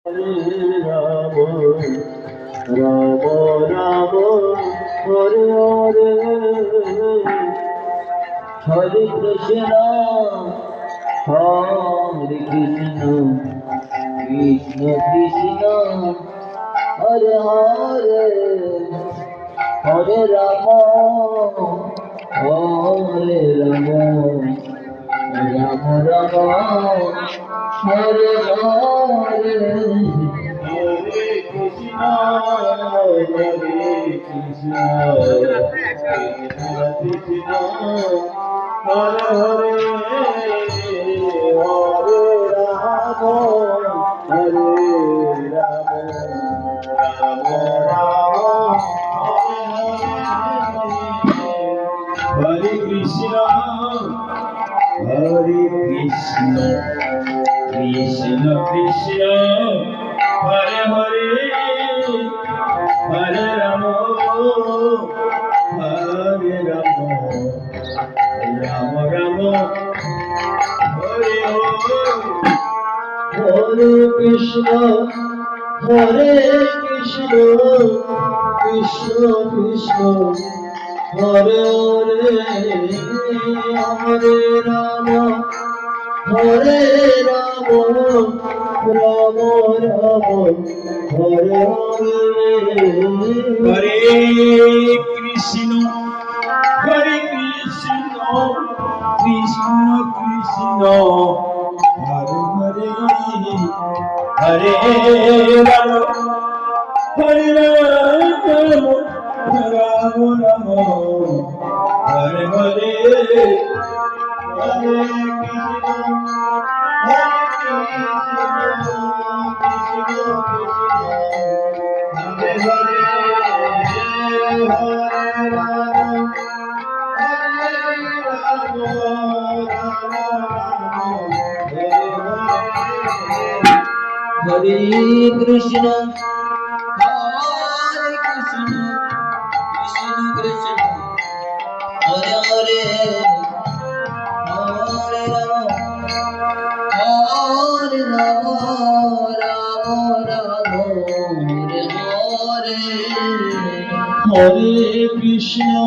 Ram Ram Ram Hare Hare Hare Krishna Hare Krishna Krishna Krishna Hare Hare Hare Ram Hare Ram Ram Ram Hare Hare Hare Krishna Hare Krishna Krishna Hare Hare Hare Ram Hare Ram Ram Ram Hare Krishna Krishna Krishna Hare Hare Hare Ram Hare Ram Ram Ram Hare Hare Krishna Krishna Krishna Hare Hare Hare Ram Hare Ram Ram Ram Hare Hare Hare Krishna Krishna Krishna Hare Hare Hare Ram Hare Ram Ram Ram Hare Hare Hare Krishna Krishna Krishna Hare Hare Hare Ram Hare Ram Ram Ram Hare Hare Hare Krishna.